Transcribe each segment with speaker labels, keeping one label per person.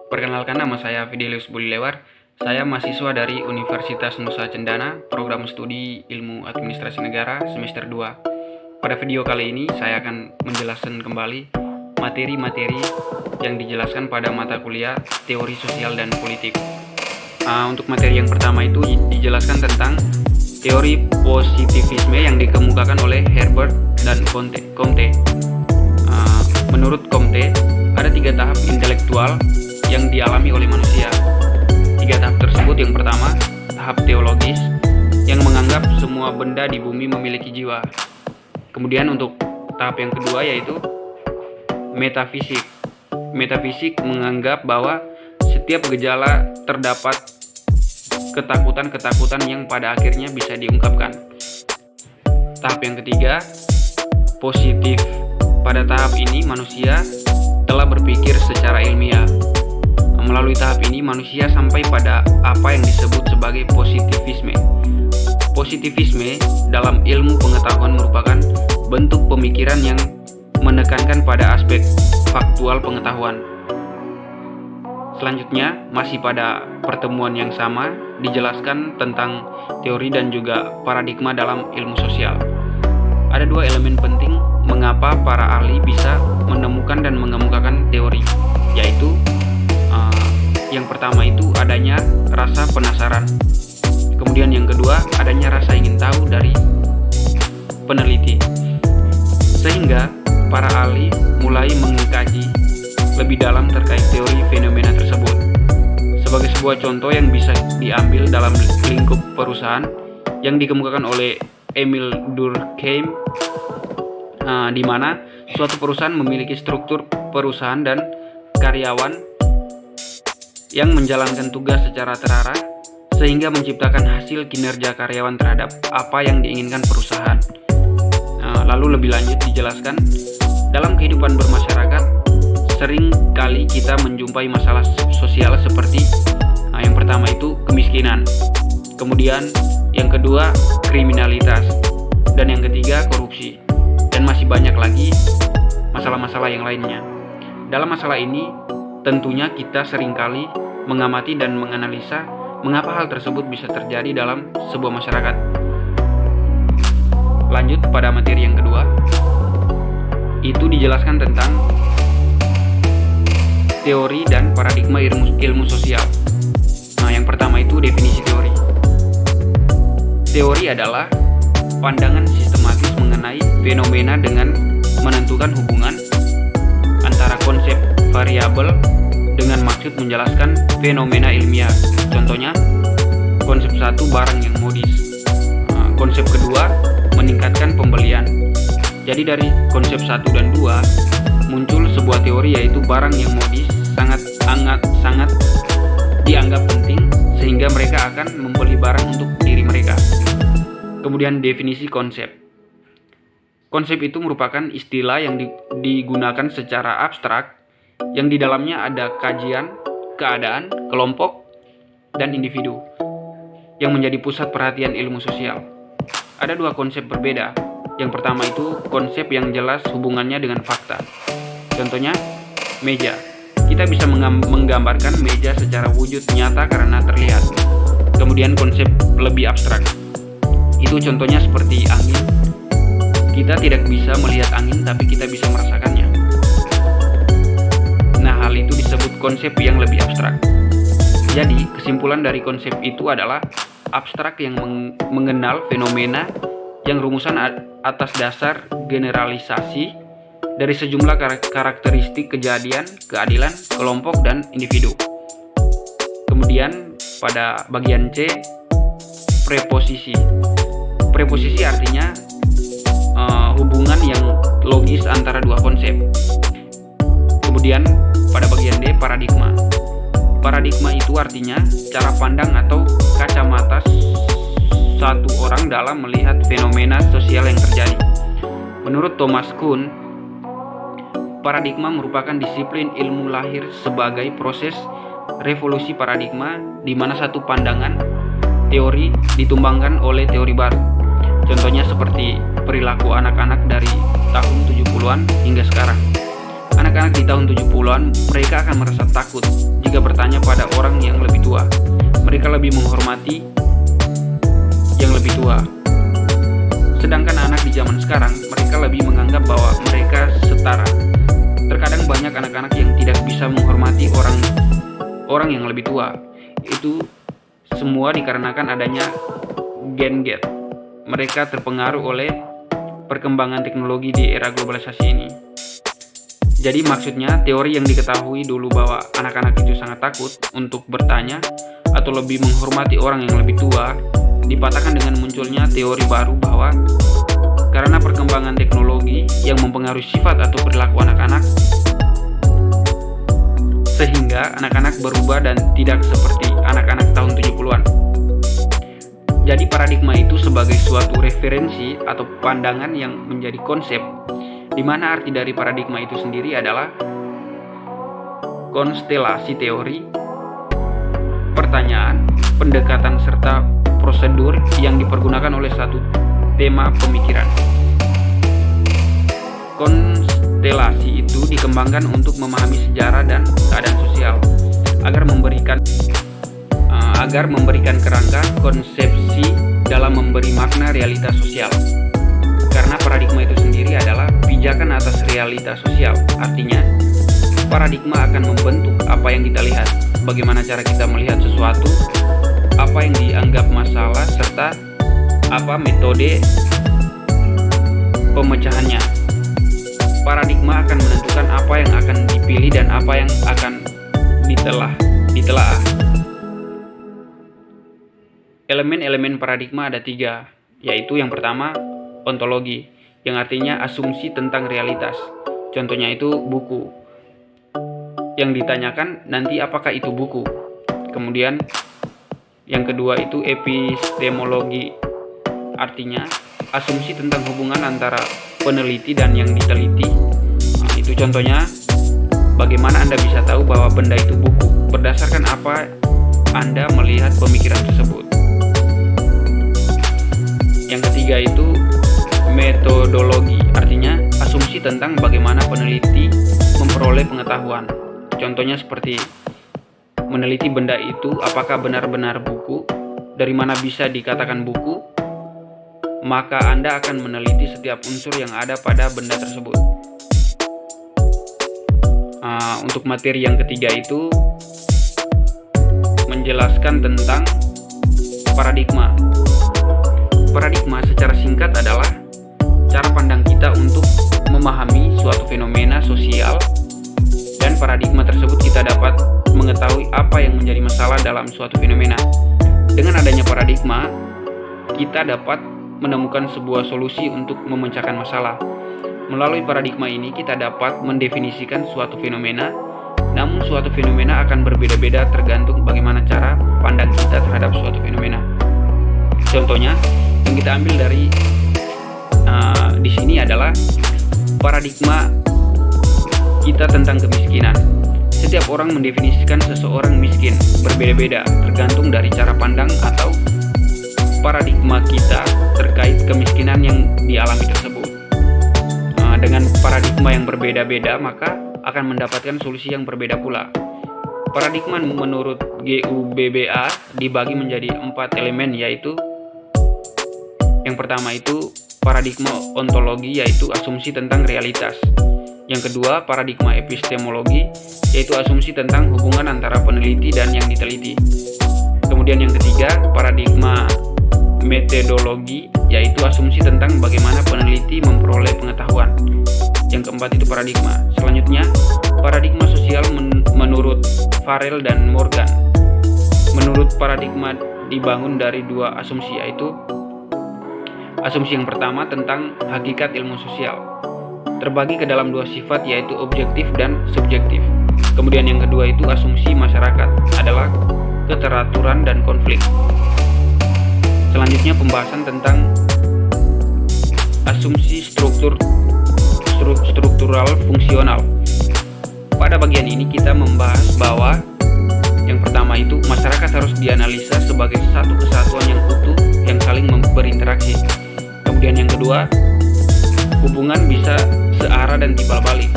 Speaker 1: Perkenalkan, nama saya Fidelius Bulilewar. Saya mahasiswa dari Universitas Nusa Cendana, program studi Ilmu Administrasi Negara semester 2. Pada video kali ini saya akan menjelaskan kembali materi-materi yang dijelaskan pada mata kuliah Teori Sosial dan Politik. Untuk materi yang pertama itu dijelaskan tentang teori positivisme yang dikemukakan oleh Herbert dan Comte. Menurut Comte, ada 3 tahap intelektual yang dialami oleh manusia. 3 tahap tersebut, yang pertama, tahap teologis, yang menganggap semua benda di bumi memiliki jiwa. Kemudian untuk tahap yang kedua yaitu metafisik. Metafisik menganggap bahwa setiap gejala terdapat ketakutan-ketakutan yang pada akhirnya bisa diungkapkan. Tahap yang ketiga, positif. Pada tahap ini manusia telah berpikir secara ilmiah. Melalui tahap ini manusia sampai pada apa yang disebut sebagai positivisme. Positivisme dalam ilmu pengetahuan merupakan bentuk pemikiran yang menekankan pada aspek faktual pengetahuan. Selanjutnya, masih pada pertemuan yang sama, dijelaskan tentang teori dan juga paradigma dalam ilmu sosial. Ada 2 elemen penting mengapa para ahli bisa menemukan dan mengemukakan teori, yaitu yang pertama itu adanya rasa penasaran. Kemudian yang kedua, adanya rasa ingin tahu dari peneliti. Sehingga para ahli mulai mengkaji lebih dalam terkait teori fenomena tersebut. Sebagai sebuah contoh yang bisa diambil dalam lingkup perusahaan yang dikemukakan oleh Emil Durkheim, di mana suatu perusahaan memiliki struktur perusahaan dan karyawan yang menjalankan tugas secara terarah sehingga menciptakan hasil kinerja karyawan terhadap apa yang diinginkan perusahaan. Lalu lebih lanjut dijelaskan, dalam kehidupan bermasyarakat sering kali kita menjumpai masalah sosial seperti yang pertama itu kemiskinan, kemudian yang kedua kriminalitas, dan yang ketiga korupsi, dan masih banyak lagi masalah-masalah yang lainnya. Dalam masalah ini tentunya kita seringkali mengamati dan menganalisa mengapa hal tersebut bisa terjadi dalam sebuah masyarakat. Lanjut pada materi yang kedua, itu dijelaskan tentang teori dan paradigma ilmu sosial. Yang pertama itu definisi teori. Teori adalah pandangan sistematis mengenai fenomena dengan menentukan hubungan antara konsep variabel dengan maksud menjelaskan fenomena ilmiah. Contohnya, konsep 1 barang yang modis. Konsep kedua meningkatkan pembelian. Jadi dari konsep 1 dan 2 muncul sebuah teori, yaitu barang yang modis sangat dianggap penting sehingga mereka akan membeli barang untuk diri mereka. Kemudian definisi konsep. Konsep itu merupakan istilah yang digunakan secara abstrak yang di dalamnya ada kajian, keadaan, kelompok, dan individu yang menjadi pusat perhatian ilmu sosial. Ada 2 konsep berbeda. Yang pertama itu konsep yang jelas hubungannya dengan fakta. Contohnya, meja. Kita bisa menggambarkan meja secara wujud nyata karena terlihat. Kemudian konsep lebih abstrak. Itu contohnya seperti angin. Kita tidak bisa melihat angin, tapi kita bisa merasakannya. Nah, hal itu disebut konsep yang lebih abstrak. Jadi, kesimpulan dari konsep itu adalah abstrak yang mengenal fenomena yang rumusan atas dasar generalisasi dari sejumlah karakteristik kejadian, keadilan, kelompok, dan individu. Kemudian pada bagian C, preposisi. Preposisi artinya hubungan yang logis antara 2 konsep. Kemudian pada bagian D, paradigma. Paradigma itu artinya cara pandang atau kacamata satu orang dalam melihat fenomena sosial yang terjadi. Menurut Thomas Kuhn, paradigma merupakan disiplin ilmu lahir sebagai proses revolusi paradigma di mana satu pandangan teori ditumbangkan oleh teori baru. Contohnya seperti perilaku anak-anak dari tahun 70-an hingga sekarang. Anak-anak di tahun 70-an, mereka akan merasa takut jika bertanya pada orang yang lebih tua. Mereka lebih menghormati yang lebih tua. Sedangkan anak di zaman sekarang, mereka lebih menganggap bahwa mereka setara. Terkadang banyak anak-anak yang tidak bisa menghormati orang yang lebih tua. Itu semua dikarenakan adanya Gen Z. Mereka terpengaruh oleh perkembangan teknologi di era globalisasi ini. Jadi maksudnya teori yang diketahui dulu bahwa anak-anak itu sangat takut untuk bertanya atau lebih menghormati orang yang lebih tua dipatahkan dengan munculnya teori baru bahwa karena perkembangan teknologi yang mempengaruhi sifat atau perilaku anak-anak sehingga anak-anak berubah dan tidak seperti anak-anak tahun 70-an. Jadi paradigma itu sebagai suatu referensi atau pandangan yang menjadi konsep, di mana arti dari paradigma itu sendiri adalah konstelasi teori, pertanyaan, pendekatan serta prosedur yang dipergunakan oleh satu tema pemikiran. Konstelasi itu dikembangkan untuk memahami sejarah dan keadaan sosial agar memberikan kerangka konsepsi dalam memberi makna realitas sosial. Karena paradigma itu sendiri adalah pijakan atas realitas sosial. Artinya, paradigma akan membentuk apa yang kita lihat, bagaimana cara kita melihat sesuatu, apa yang dianggap masalah, serta apa metode pemecahannya. Paradigma akan menentukan apa yang akan dipilih dan apa yang akan ditelaah. Elemen-elemen paradigma ada 3, yaitu yang pertama, ontologi, yang artinya asumsi tentang realitas. Contohnya itu buku. Yang ditanyakan nanti apakah itu buku. Kemudian yang kedua itu epistemologi, artinya asumsi tentang hubungan antara peneliti dan yang diteliti. Itu contohnya bagaimana Anda bisa tahu bahwa benda itu buku, berdasarkan apa Anda melihat pemikiran tersebut. Yang ketiga itu metodologi, artinya asumsi tentang bagaimana peneliti memperoleh pengetahuan. Contohnya seperti meneliti benda itu apakah benar-benar buku, dari mana bisa dikatakan buku, maka Anda akan meneliti setiap unsur yang ada pada benda tersebut. Untuk materi yang ketiga itu menjelaskan tentang paradigma. Paradigma secara singkat adalah cara pandang kita untuk memahami suatu fenomena sosial, dan paradigma tersebut kita dapat mengetahui apa yang menjadi masalah dalam suatu fenomena. Dengan adanya paradigma, kita dapat menemukan sebuah solusi untuk memecahkan masalah. Melalui paradigma ini kita dapat mendefinisikan suatu fenomena, namun suatu fenomena akan berbeda-beda tergantung bagaimana cara pandang kita terhadap suatu fenomena. Contohnya yang kita ambil dari di sini adalah paradigma kita tentang kemiskinan. Setiap orang mendefinisikan seseorang miskin berbeda-beda tergantung dari cara pandang atau paradigma kita terkait kemiskinan yang dialami tersebut. Dengan paradigma yang berbeda-beda, maka akan mendapatkan solusi yang berbeda pula. Paradigma menurut GUBBA dibagi menjadi 4 elemen, yaitu yang pertama itu paradigma ontologi, yaitu asumsi tentang realitas. Yang kedua, paradigma epistemologi, yaitu asumsi tentang hubungan antara peneliti dan yang diteliti. Kemudian yang ketiga, paradigma metodologi, yaitu asumsi tentang bagaimana peneliti memperoleh pengetahuan. Yang keempat itu paradigma. Selanjutnya, paradigma sosial menurut Farrell dan Morgan. Menurut paradigma dibangun dari 2 asumsi, yaitu asumsi yang pertama tentang hakikat ilmu sosial, terbagi ke dalam 2 sifat, yaitu objektif dan subjektif. Kemudian yang kedua itu asumsi masyarakat adalah keteraturan dan konflik. Selanjutnya pembahasan tentang asumsi struktural fungsional. Pada bagian ini kita membahas bahwa yang pertama itu masyarakat harus dianalisa sebagai satu kesatuan yang utuh yang saling berinteraksi. Kemudian yang kedua, hubungan bisa searah dan timbal balik.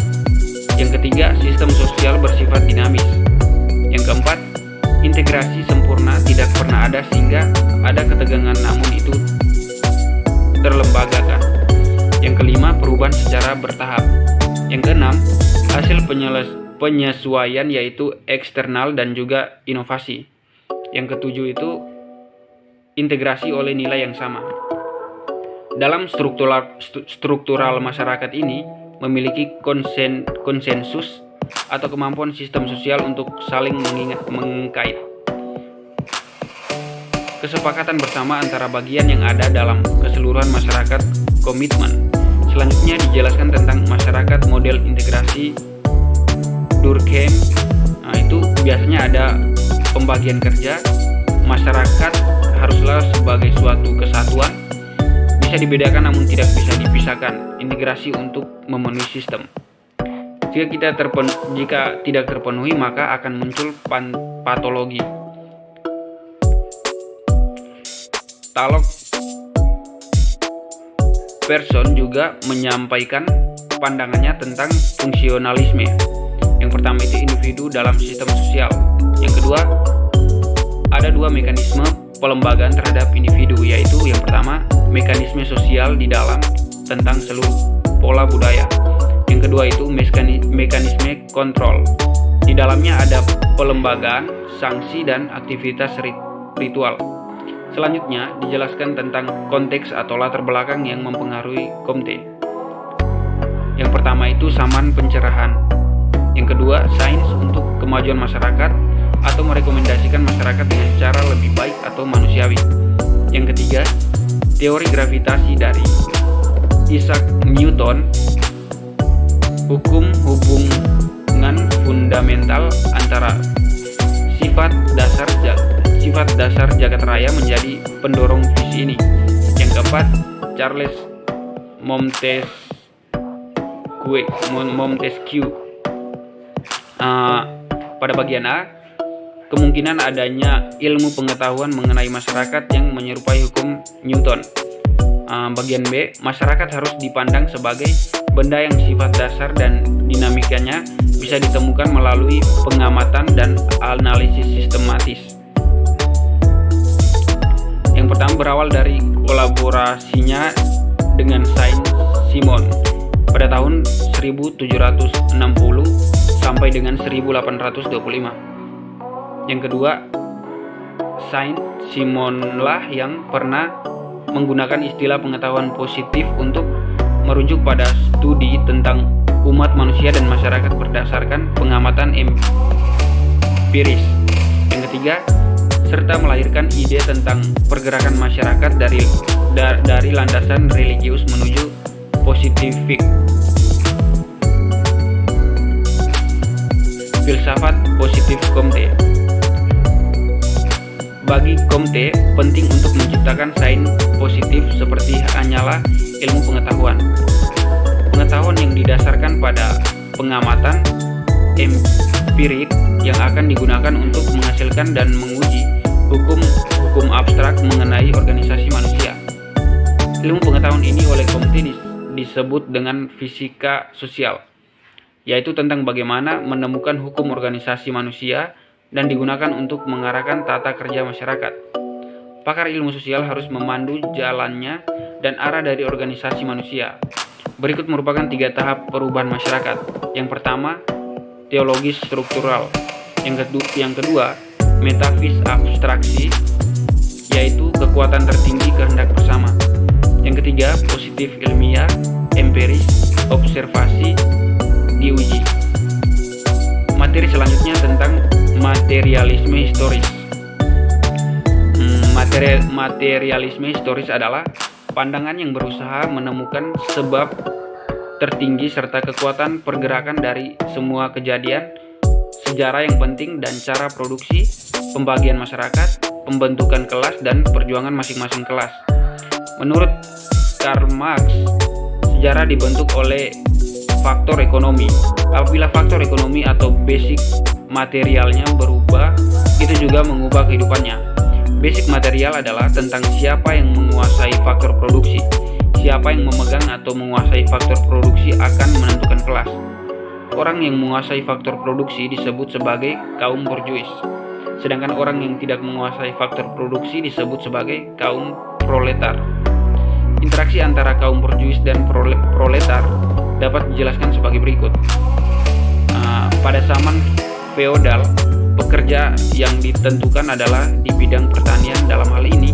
Speaker 1: Yang Yang ketiga, sistem sosial bersifat dinamis. Yang keempat, integrasi sempurna tidak pernah ada sehingga ada ketegangan namun itu terlembagakan. Yang kelima, perubahan secara bertahap. Yang keenam, hasil penyesuaian yaitu eksternal dan juga inovasi. Yang ketujuh itu integrasi oleh nilai yang sama. Dalam struktural masyarakat ini memiliki konsensus atau kemampuan sistem sosial untuk saling mengkait. Kesepakatan bersama antara bagian yang ada dalam keseluruhan masyarakat komitmen. Selanjutnya dijelaskan tentang masyarakat model integrasi Durkheim. Nah, itu biasanya ada pembagian kerja. Masyarakat haruslah sebagai suatu kesatuan, bisa dibedakan namun tidak bisa dipisahkan. Integrasi untuk memenuhi sistem. Jika tidak terpenuhi maka akan muncul patologi. Talok Person juga menyampaikan pandangannya tentang fungsionalisme. Yang pertama itu individu dalam sistem sosial. Yang kedua, ada dua mekanisme pelembagaan terhadap individu, yaitu yang pertama, mekanisme sosial di dalam tentang seluruh pola budaya. Yang kedua itu mekanisme kontrol. Di dalamnya ada pelembagaan, sanksi, dan aktivitas ritual. Selanjutnya dijelaskan tentang konteks atau latar belakang yang mempengaruhi Comte. Yang pertama itu zaman pencerahan. Yang kedua, sains untuk kemajuan masyarakat atau merekomendasikan masyarakat dengan cara lebih baik atau manusiawi. Yang ketiga, teori gravitasi dari Isaac Newton, hukum hubungan fundamental antara sifat dasar jagat raya menjadi pendorong visi ini. Yang keempat, Charles Montesquieu. Pada bagian A, kemungkinan adanya ilmu pengetahuan mengenai masyarakat yang menyerupai hukum Newton. Bagian B, masyarakat harus dipandang sebagai benda yang sifat dasar dan dinamikanya bisa ditemukan melalui pengamatan dan analisis sistematis. Yang pertama berawal dari kolaborasinya dengan Saint-Simon pada tahun 1760 sampai dengan 1825. Yang kedua, Saint-Simon lah yang pernah menggunakan istilah pengetahuan positif untuk merujuk pada studi tentang umat manusia dan masyarakat berdasarkan pengamatan empiris. Yang ketiga, serta melahirkan ide tentang pergerakan masyarakat dari landasan religius menuju positifik. Filsafat positif Comte. Bagi Comte, penting untuk menciptakan sains positif seperti hanyalah ilmu pengetahuan. Pengetahuan yang didasarkan pada pengamatan empirik yang akan digunakan untuk menghasilkan dan menguji hukum abstrak mengenai organisasi manusia. Ilmu pengetahuan ini oleh Comte disebut dengan fisika sosial, yaitu tentang bagaimana menemukan hukum organisasi manusia dan digunakan untuk mengarahkan tata kerja masyarakat. Pakar ilmu sosial harus memandu jalannya dan arah dari organisasi manusia. Berikut merupakan 3 tahap perubahan masyarakat. Yang pertama, teologis struktural. Yang kedua, metafis abstraksi, yaitu kekuatan tertinggi kehendak bersama. Yang ketiga, positif ilmiah, empiris, observasi, diuji. Materi selanjutnya tentang materialisme historis. Materialisme historis adalah pandangan yang berusaha menemukan sebab tertinggi serta kekuatan pergerakan dari semua kejadian, sejarah yang penting dan cara produksi, pembagian masyarakat, pembentukan kelas dan perjuangan masing-masing kelas. Menurut Karl Marx, sejarah dibentuk oleh faktor ekonomi. Apabila faktor ekonomi atau basic materialnya berubah, itu juga mengubah kehidupannya. Basic material adalah tentang siapa yang menguasai faktor produksi. Siapa yang memegang atau menguasai faktor produksi akan menentukan kelas. orang yang menguasai faktor produksi disebut sebagai kaum borjuis, sedangkan orang yang tidak menguasai faktor produksi disebut sebagai kaum proletar. Interaksi antara kaum borjuis dan proletar dapat dijelaskan sebagai berikut. Pada zaman feodal, pekerja yang ditentukan adalah di bidang pertanian. Dalam hal ini,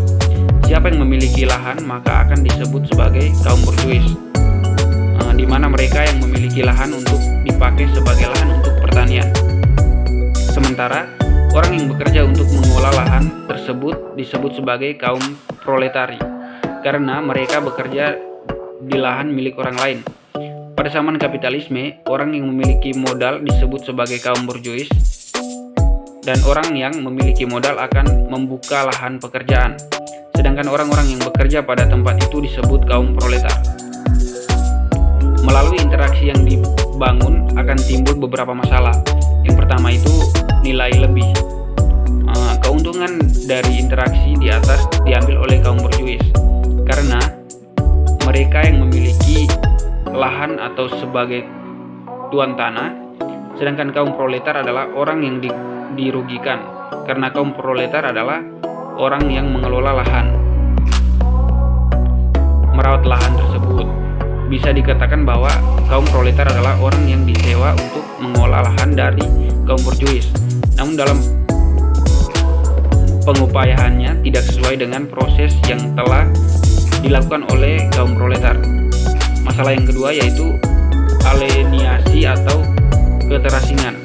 Speaker 1: siapa yang memiliki lahan maka akan disebut sebagai kaum borjuis, di mana mereka yang memiliki lahan untuk dipakai sebagai lahan untuk pertanian. Sementara orang yang bekerja untuk mengolah lahan tersebut disebut sebagai kaum proletari, karena mereka bekerja di lahan milik orang lain. Pada zaman kapitalisme, orang yang memiliki modal disebut sebagai kaum borjuis, dan orang yang memiliki modal akan membuka lahan pekerjaan, sedangkan orang-orang yang bekerja pada tempat itu disebut kaum proletar. Melalui interaksi yang dibangun akan timbul beberapa masalah. Yang pertama itu nilai lebih. Keuntungan dari interaksi di atas diambil oleh kaum borjuis, karena mereka yang memiliki lahan atau sebagai tuan tanah, sedangkan kaum proletar adalah orang yang dirugikan, karena kaum proletar adalah orang yang mengelola lahan. Merawat lahan tersebut, bisa dikatakan bahwa kaum proletar adalah orang yang disewa untuk mengolah lahan dari kaum borjuis, namun dalam pengupayaannya tidak sesuai dengan proses yang telah dilakukan oleh kaum proletar. Masalah yang kedua yaitu alienasi atau keterasingan.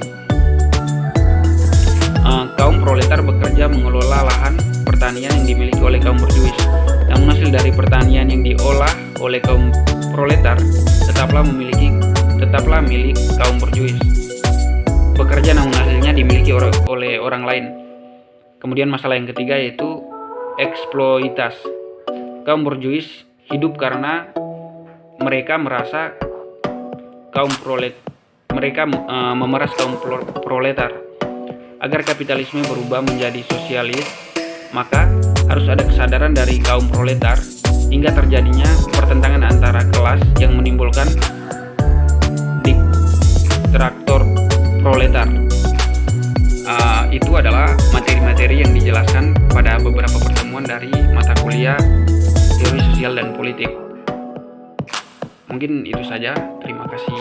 Speaker 1: Kaum proletar bekerja mengelola lahan pertanian yang dimiliki oleh kaum borjuis, namun hasil dari pertanian yang diolah oleh kaum proletar tetaplah milik kaum borjuis. Bekerja namun hasilnya dimiliki oleh orang lain. Kemudian masalah yang ketiga yaitu eksploitasi. Kaum borjuis hidup karena mereka merasa memeras kaum proletar. Agar kapitalisme berubah menjadi sosialis, maka harus ada kesadaran dari kaum proletar hingga terjadinya pertentangan antara kelas yang menimbulkan diktator proletar. Itu adalah materi-materi yang dijelaskan pada beberapa pertemuan dari mata kuliah teori sosial dan politik. Mungkin itu saja. Terima kasih.